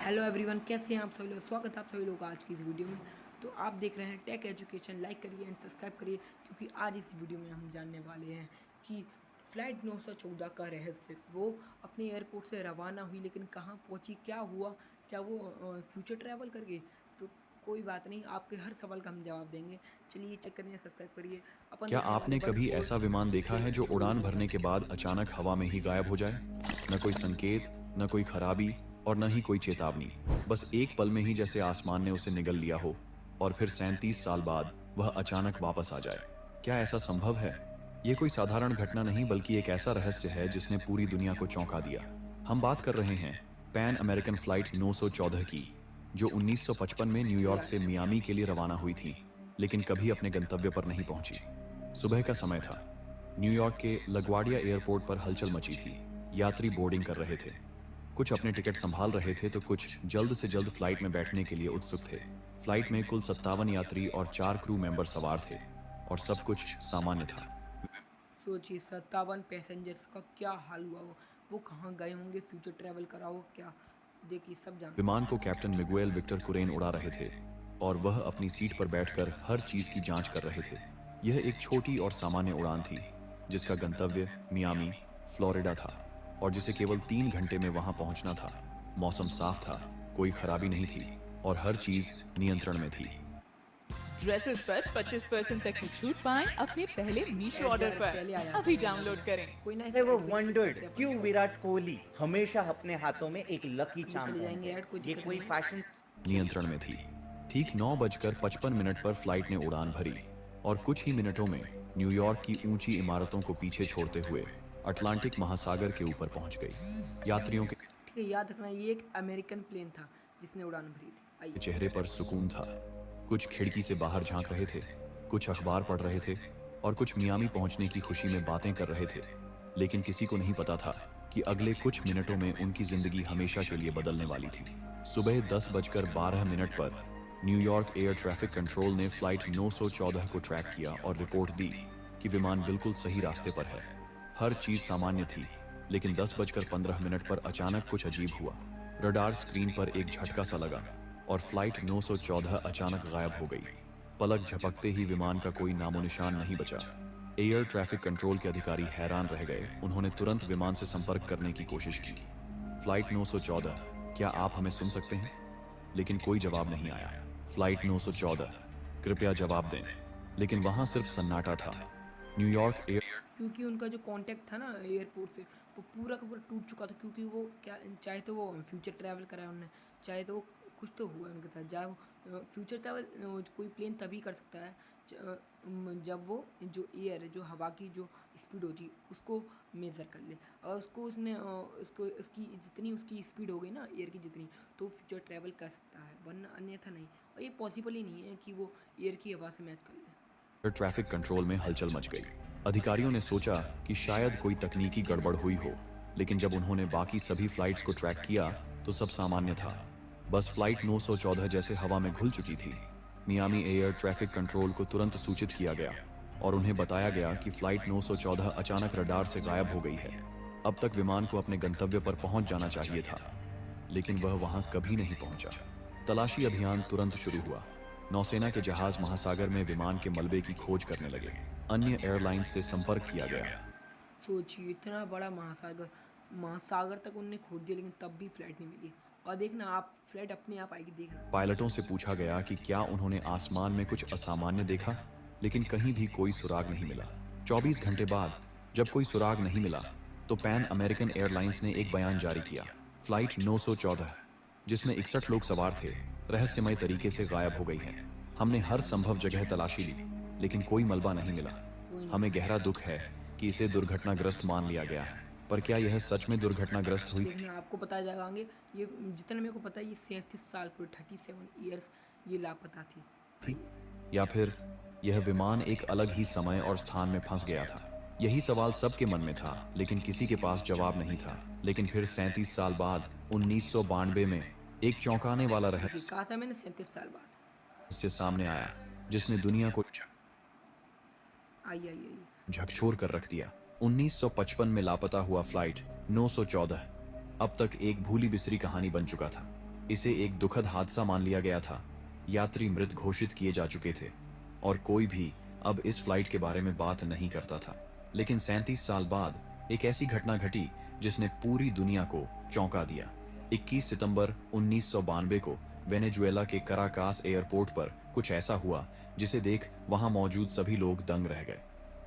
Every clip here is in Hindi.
हेलो एवरीवन, कैसे हैं आप सभी लोग। स्वागत है आप सभी लोग का आज की इस वीडियो में। तो आप देख रहे हैं टेक एजुकेशन। लाइक करिए एंड सब्सक्राइब करिए, क्योंकि आज इस वीडियो में हम जानने वाले हैं कि फ़्लाइट 914 का रहस्य। वो अपने एयरपोर्ट से रवाना हुई, लेकिन कहाँ पहुंची, क्या हुआ, क्या वो फ्यूचर ट्रैवल कर गई। तो कोई बात नहीं, आपके हर सवाल का हम जवाब देंगे। चलिए चेक करिए, सब्सक्राइब करिए। अपन क्या देखने वाले आपने वन कभी फोर ऐसा विमान देखा है जो उड़ान भरने के बाद अचानक हवा में ही गायब हो जाए? न कोई संकेत, न कोई खराबी और न ही कोई चेतावनी। बस एक पल में ही जैसे आसमान ने उसे निगल लिया हो और फिर 37 साल बाद वह अचानक वापस आ जाए। क्या ऐसा संभव है? ये कोई साधारण घटना नहीं, बल्कि एक ऐसा रहस्य है जिसने पूरी दुनिया को चौंका दिया। हम बात कर रहे हैं पैन अमेरिकन फ्लाइट 914 की, जो 1955 में न्यूयॉर्क से मियामी के लिए रवाना हुई थी, लेकिन कभी अपने गंतव्य पर नहीं पहुंची। सुबह का समय था। न्यूयॉर्क के लगवाडिया एयरपोर्ट पर हलचल मची थी। यात्री बोर्डिंग कर रहे थे। कुछ अपने टिकट संभाल रहे थे तो कुछ जल्द से जल्द फ्लाइट में बैठने के लिए उत्सुक थे। फ्लाइट में कुल 57 यात्री और 4 क्रू मेंबर सवार थे और सब कुछ सामान्य था। सोचिए, 57 पैसेंजर्स का क्या हाल हुआ हो। वो कहाँ गए होंगे, फ्यूचर ट्रैवल करा हो क्या। देखिए, सब जानते विमान हैं। को कैप्टन मिगुएल विक्टर कुरेन उड़ा रहे थे और वह अपनी सीट पर बैठकर हर चीज की जांच कर रहे थे। यह एक छोटी और सामान्य उड़ान थी जिसका गंतव्य मियामी, फ्लोरिडा था और जिसे केवल 3 घंटे में वहां पहुंचना था। मौसम साफ था, कोई खराबी नहीं थी और हर चीज नियंत्रण में थी। ड्रेसेस पर 25% तक की छूट पाएं अपने पहले मीशो ऐड ऑर्डर यार पर। पहले आ जाते अभी हैं यार। डाउनलोड करें। कोई ना, इस है वो ऐड को स्किप वंडर्ड करते हैं अपन। क्यों विराट कोहली हमेशा अपने हाथों में एक लकी अभी चार्म चले जाएंगे पहनते ऐड, कोई हैं। ये दिक्कत कोई नहीं है। फैशन नियंत्रण में थी। ठीक 9:55 पर फ्लाइट ने उड़ान भरी और कुछ ही मिनटों में न्यूयॉर्क की ऊंची इमारतों को पीछे छोड़ते हुए अटलांटिक महासागर के ऊपर पहुंच गई। यात्रियों के ठीक है, याद रखना ये एक अमेरिकन प्लेन था जिसने उड़ान भरी थी। आइए। चेहरे पर सुकून था। कुछ खिड़की से बाहर झांक रहे थे, कुछ अखबार पढ़ रहे थे और कुछ मियामी पहुंचने की खुशी में बातें कर रहे थे। लेकिन किसी को नहीं पता था कि अगले कुछ मिनटों में उनकी जिंदगी हमेशा के लिए बदलने वाली थी। सुबह 10:12 पर न्यूयॉर्क एयर ट्रैफिक कंट्रोल ने फ्लाइट 914 को ट्रैक किया और रिपोर्ट दी कि विमान बिल्कुल सही रास्ते पर है। हर चीज सामान्य थी, लेकिन 10:15 पर अचानक कुछ अजीब हुआ। रडार स्क्रीन पर एक झटका सा लगा और फ्लाइट 914 अचानक गायब हो गई। पलक झपकते ही विमान का कोई नामो निशान नहीं बचा। एयर ट्रैफिक कंट्रोल के अधिकारी हैरान रह गए। उन्होंने तुरंत विमान से संपर्क करने की कोशिश की। फ्लाइट 914, क्या आप हमें सुन सकते हैं? लेकिन कोई जवाब नहीं आया। फ्लाइट 914, कृपया जवाब दें। लेकिन वहां सिर्फ सन्नाटा था। न्यूयॉर्क एयर क्योंकि उनका जो कांटेक्ट था ना एयरपोर्ट से, वो पूरा का पूरा टूट चुका था। क्योंकि वो क्या, चाहे तो वो फ्यूचर ट्रैवल करा उन्होंने, चाहे तो वो कुछ तो हुआ उनके साथ। चाहे वो फ्यूचर ट्रैवल कोई प्लेन तभी कर सकता है जब वो जो एयर, जो हवा की जो स्पीड होती है उसको मेज़र कर ले। और उसको उसने उसको उसकी जितनी उसकी स्पीड हो गई ना एयर की जितनी, तो फ्यूचर ट्रैवल कर सकता है, वरना अन्यथा नहीं। और ये पॉसिबल ही नहीं है कि वो एयर की हवा से मैच कर ले। ट्रैफिक कंट्रोल में हलचल मच गई। अधिकारियों ने सोचा कि शायद कोई तकनीकी गड़बड़ हुई हो, लेकिन जब उन्होंने बाकी सभी फ्लाइट्स को ट्रैक किया तो सब सामान्य था। बस फ्लाइट 914 जैसे हवा में घुल चुकी थी। मियामी एयर ट्रैफिक कंट्रोल को तुरंत सूचित किया गया और उन्हें बताया गया कि फ्लाइट 914 अचानक रडार से गायब हो गई है। अब तक विमान को अपने गंतव्य पर पहुंच जाना चाहिए था, लेकिन वह वहां कभी नहीं पहुंचा। तलाशी अभियान तुरंत शुरू हुआ। नौसेना के जहाज महासागर में विमान के मलबे की खोज करने लगे। अन्य एयरलाइंस से संपर्क किया गया। सोचिए, इतना बड़ा महासागर, महासागर तक उनने खोद दिया, लेकिन तब भी फ्लाइट नहीं मिली। और देखना आप, फ्लाइट अपने आप आएगी, देखना। पायलटों से पूछा गया कि क्या उन्होंने आसमान में कुछ असामान्य देखा, लेकिन कहीं भी कोई सुराग नहीं मिला। 24 घंटे बाद जब कोई सुराग नहीं मिला तो पैन अमेरिकन एयरलाइंस ने एक बयान जारी किया। फ्लाइट 914, जिसमें 61 लोग सवार थे, रहस्यमय तरीके से गायब हो गई है। हमने हर संभव जगह तलाशी ली, लेकिन कोई मलबा नहीं मिला। कोई नहीं। हमें गहरा दुख है कि इसे दुर्घटनाग्रस्त मान लिया गया है, पर क्या यह सच में दुर्घटनाग्रस्त हुई देखना, आपको बताया जाएगा आगे। ये जितना मेरे को पता है, ये 37 साल पूरे 37 ईयर्स ये लापता थी। थी, या फिर यह विमान एक अलग ही समय और स्थान में फंस गया था? यही सवाल सबके मन में था, लेकिन किसी के पास जवाब नहीं था। लेकिन फिर 37 साल बाद 1992 में एक चौंकाने वाला ये कहा था मैंने, 37 साल बाद। रहस्य सामने आया जिसने दुनिया को आइए आइए आइए। झकझोर कर रख दिया। 1955 में लापता हुआ फ्लाइट 914 अब तक एक भूली बिसरी कहानी बन चुका था। इसे एक दुखद हादसा मान लिया गया था। यात्री मृत घोषित किए जा चुके थे और कोई भी अब इस फ्लाइट के बारे में बात नहीं करता था। लेकिन 37 साल बाद एक ऐसी घटना घटी जिसने पूरी दुनिया को चौंका दिया। 21 सितंबर 1992 को वेनेजुएला के कराकास एयरपोर्ट पर कुछ ऐसा हुआ जिसे देख वहां मौजूद सभी लोग दंग रह गए।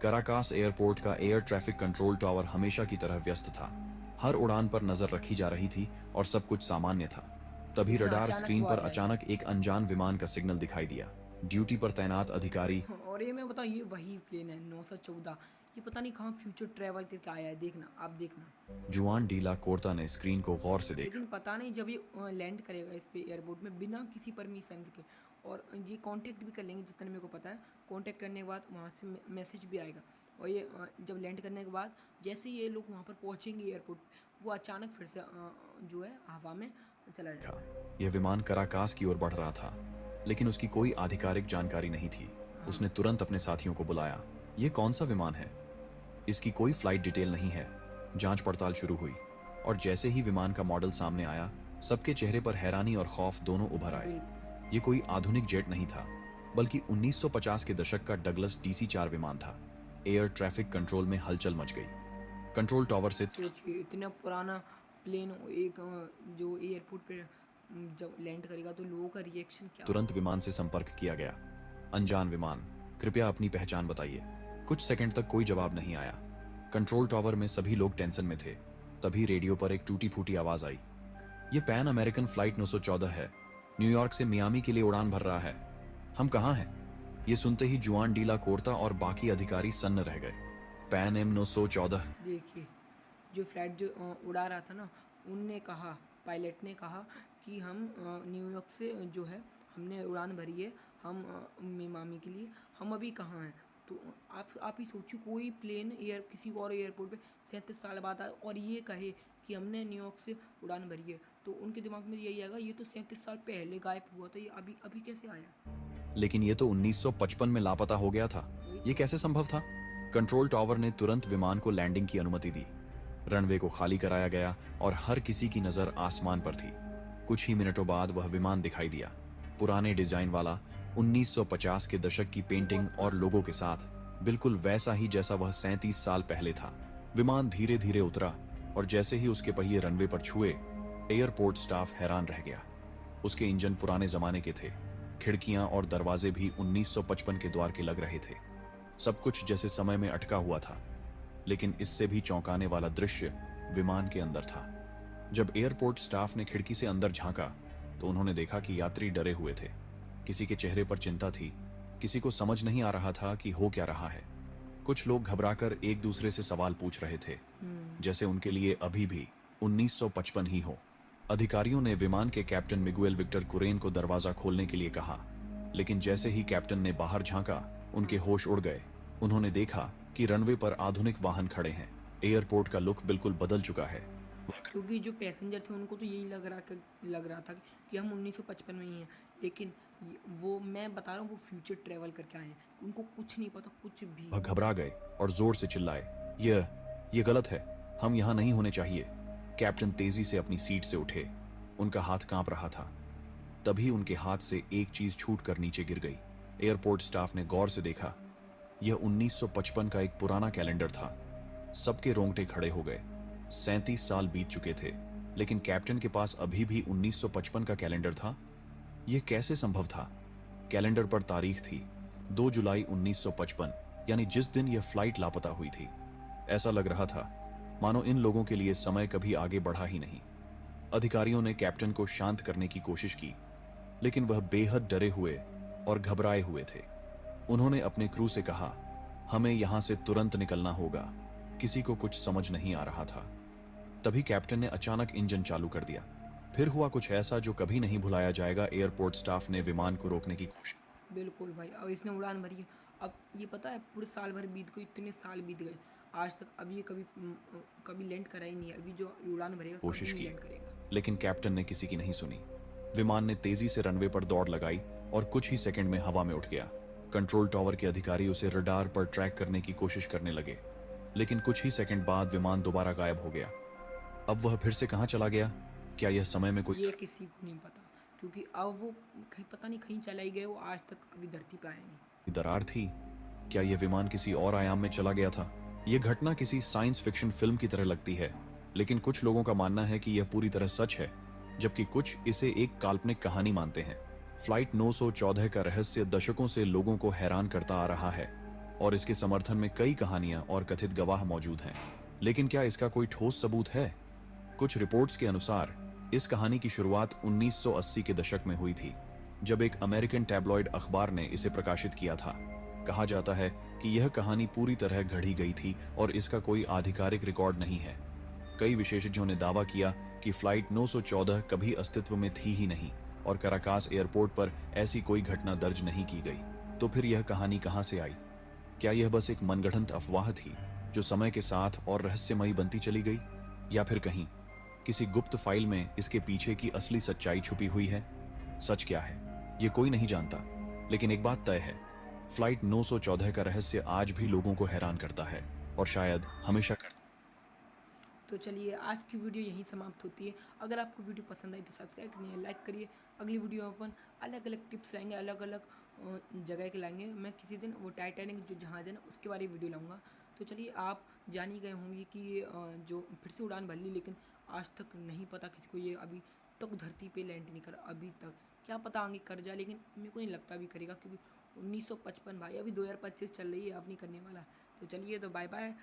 कराकास एयरपोर्ट का एयर ट्रैफिक कंट्रोल टावर हमेशा की तरह व्यस्त था। हर उड़ान पर नजर रखी जा रही थी और सब कुछ सामान्य था। तभी रडार अचानक स्क्रीन हुआ पर क्या? अचानक एक अनजान विमान का सिग्नल दिखाई दिया। ड्यूटी पर तैनात अधिकारी और ये मैं बताऊँ, ये वही प्लेन है 914। ये पता नहीं कहाँ फ्यूचर ट्रैवल करके आया है, देखना आप देखना। जुआन डी ला कोर्ता ने स्क्रीन को गौर से देखा। लेकिन पता नहीं जब ये लैंड करेगा इस पे एयरपोर्ट में बिना किसी परमिशन के, और ये कांटेक्ट भी कर लेंगे जितना मेरे को पता है। कांटेक्ट करने के बाद वहाँ से मैसेज भी आएगा, और ये जब लैंड करने के बाद जैसे ही ये लोग वहाँ पर पहुँचेंगे एयरपोर्ट, वो अचानक फिर से जो है हवा में चला जाएगा। यह विमान कराकास की ओर बढ़ रहा था, लेकिन उसकी कोई आधिकारिक जानकारी नहीं थी। उसने तुरंत अपने साथियों को बुलाया। यह कौन सा विमान है? इसकी कोई फ्लाइट डिटेल नहीं है। जांच पड़ताल शुरू हुई और जैसे ही विमान का मॉडल सामने आया, सबके चेहरे पर हैरानी और खौफ दोनों उभर आए। बिल्कुल। ये कोई आधुनिक जेट नहीं था, बल्कि 1950 के दशक का डगलस DC-4 विमान था। एयर ट्रैफिक कंट्रोल में हलचल मच गई। कंट्रोल टावर से सोचिए इतना पुराना प्लेन एक जो एयरपोर्ट पे जब लैंड करेगा तो लोगों का रिएक्शन क्या तुरंत विमान से संपर्क किया गया। अनजान विमान, कृपया अपनी पहचान बताइए। कुछ सेकंड तक कोई जवाब नहीं आया। कंट्रोल टावर में सभी लोग टेंशन में थे। तभी रेडियो पर एक टूटी फूटी आवाज आई। ये पैन अमेरिकन फ्लाइट 914 है, न्यूयॉर्क से मियामी के लिए उड़ान भर रहा है। हम कहाँ हैं? ये सुनते ही जुआन डी ला कोर्ता और बाकी अधिकारी सन्न रह गए। Pan Am 914। देखिए, जो फ्लाइट जो उड़ा रहा था ना, उनने कहा, पायलट ने कहा कि हम न्यूयॉर्क से जो है हमने उड़ान भरी है, हम मियामी के लिए। हम अभी कहाँ हैं? तो आप ही सोचिए, कोई प्लेन किसी और एयरपोर्ट पे 37 साल बाद आए और ये कहे कि हमने न्यूयॉर्क से उड़ान भरी है, तो उनके दिमाग में यही आएगा ये तो 37 साल पहले गायब हुआ था, ये अभी अभी कैसे आया? लेकिन ये तो 1955 में लापता हो गया था। ये कैसे संभव था? कंट्रोल टावर ने तुरंत विमान को लैंडिंग की अनुमति दी। रनवे को खाली कराया गया और हर किसी की नजर आसमान पर थी। कुछ ही मिनटों बाद वह विमान दिखाई दिया, पुराने डिजाइन वाला, 1950 के दशक की पेंटिंग और लोगों के साथ, बिल्कुल वैसा ही जैसा वह 37 साल पहले था। विमान धीरे धीरे उतरा और जैसे ही उसके पहिए रनवे पर छुए, एयरपोर्ट स्टाफ हैरान रह गया। उसके इंजन पुराने जमाने के थे, खिड़कियां और दरवाजे भी 1955 के द्वार के लग रहे थे। सब कुछ जैसे समय में अटका हुआ था। लेकिन इससे भी चौंकाने वाला दृश्य विमान के अंदर था। जब एयरपोर्ट स्टाफ ने खिड़की से अंदर झांका तो उन्होंने देखा कि यात्री डरे हुए थे। किसी के चेहरे पर चिंता थी, किसी को समझ नहीं आ रहा था कि हो क्या रहा है। कुछ लोग घबराकर एक दूसरे से सवाल पूछ रहे थे, जैसे उनके लिए अभी भी 1955 ही हो। अधिकारियों ने विमान के कैप्टन मिगुएल विक्टर कुरेन को दरवाजा खोलने के लिए कहा, लेकिन जैसे ही कैप्टन ने बाहर झांका, उनके होश उड़ गए। उन्होंने देखा कि रनवे पर आधुनिक वाहन खड़े हैं। एयरपोर्ट का लुक बिल्कुल बदल चुका है। क्योंकि जो पैसेंजर थे उनको तो यही लग रहा था कि हम 1955 में ही हैं, लेकिन वो मैं बता रहा हूँ वो फ्यूचर ट्रैवल करके आए हैं। उनको कुछ नहीं पता, कुछ भी। वह घबरा गए और जोर से चिल्लाए, ये गलत है, हम यहाँ नहीं होने चाहिए। कैप्टन तेजी से अपनी सीट से उठे। उनका हाथ कांप रहा था। तभी उनके हाथ से एक चीज छूट कर नीचे गिर गई। एयरपोर्ट स्टाफ ने गौर से देखा। यह 1955 का एक पुराना कैलेंडर था। सबके रोंगटे खड़े हो गए। 37 साल बीत चुके थे, लेकिन कैप्टन के पास अभी भी 1955 का कैलेंडर था। यह कैसे संभव था? कैलेंडर पर तारीख थी 2 जुलाई 1955, यानी जिस दिन यह फ्लाइट लापता हुई थी। ऐसा लग रहा था मानो इन लोगों के लिए समय कभी आगे बढ़ा ही नहीं। अधिकारियों ने कैप्टन को शांत करने की कोशिश की, लेकिन वह बेहद डरे हुए और घबराए हुए थे। उन्होंने अपने क्रू से कहा, हमें यहां से तुरंत निकलना होगा। किसी को कुछ समझ नहीं आ रहा था। तभी कैप्टन ने अचानक इंजन चालू कर दिया। फिर हुआ कुछ ऐसा जो कभी नहीं भुलाया जाएगा। एयरपोर्ट स्टाफ ने विमान को रोकने की कोशिश। बिल्कुल भाई, अब इसने उड़ान भरी है। अब ये पता है पूरे साल भर बीत गए, इतने साल बीत गए आज तक, अब ये कभी लैंड करा ही नहीं है। अभी जो उड़ान भरेगा कोशिश कभी की, नहीं लैंड करेगा। लेकिन कैप्टन ने किसी की नहीं सुनी। विमान ने तेजी से रनवे पर दौड़ लगाई और कुछ ही सेकंड में हवा में उठ गया। कंट्रोल टावर के अधिकारी उसे रडार पर ट्रैक करने की कोशिश करने लगे, लेकिन कुछ ही सेकंड बाद विमान दोबारा गायब हो गया। अब वह फिर से कहां चला गया, क्या यह समय में कोई ये किसी को नहीं पता, क्योंकि अब वो कहीं पता नहीं कहीं चला ही गए, वो आज तक अभी धरती पे आए नहीं। दरार थी? क्या यह विमान किसी और आयाम में चला गया था? यह घटना किसी साइंस फिक्शन फिल्म की तरह लगती है, लेकिन कुछ लोगों का मानना है कि यह पूरी तरह सच है, जबकि कुछ इसे एक काल्पनिक कहानी मानते हैं। फ्लाइट 914 का रहस्य दशकों से लोगों को हैरान करता आ रहा है और इसके समर्थन में कई कहानियां और कथित गवाह मौजूद हैं। लेकिन क्या इसका कोई ठोस सबूत है? कुछ रिपोर्ट्स के अनुसार इस कहानी की शुरुआत 1980 के दशक में हुई थी, जब एक अमेरिकन टैबलॉइड अखबार ने इसे प्रकाशित किया था। कहा जाता है कि यह कहानी पूरी तरह गढ़ी गई थी और इसका कोई आधिकारिक रिकॉर्ड नहीं है। कई विशेषज्ञों ने दावा किया कि फ्लाइट 914 कभी अस्तित्व में थी ही नहीं और कराकास एयरपोर्ट पर ऐसी कोई घटना दर्ज नहीं की गई। तो फिर यह कहानी कहां से आई? क्या यह बस एक मनगढ़ंत अफवाह थी जो समय के साथ और रहस्यमयी बनती चली गई, या फिर कहीं किसी गुप्त फाइल में इसके पीछे की असली सच्चाई छुपी हुई है? सच क्या है, ये कोई नहीं जानता, लेकिन एक बात तय है, फ्लाइट 914 का रहस्य आज भी लोगों को हैरान करता है और शायद हमेशा करता। तो चलिए आज की वीडियो यहीं समाप्त होती है। अगर आपको वीडियो पसंद आई तो सब्सक्राइब करिए, लाइक करिए। अगली वीडियो में अपन अलग अलग टिप्स लाएंगे, अलग अलग जगह के लाएंगे। मैं किसी दिन वो टाइटैनिक जो जहाज़ है ना उसके बारे में वीडियो लाऊंगा। तो चलिए, आप जान ही गए होंगे कि जो फिर से उड़ान भर ली, लेकिन आज तक नहीं पता किसी को ये अभी तक धरती पे लैंड नहीं करा अभी तक। क्या पता आगे कर जाए, लेकिन मेरे को नहीं लगता अभी करेगा, क्योंकि 1955 भाई, अभी 2025 चल रही है, अब नहीं करने वाला। तो चलिए, तो बाय बाय।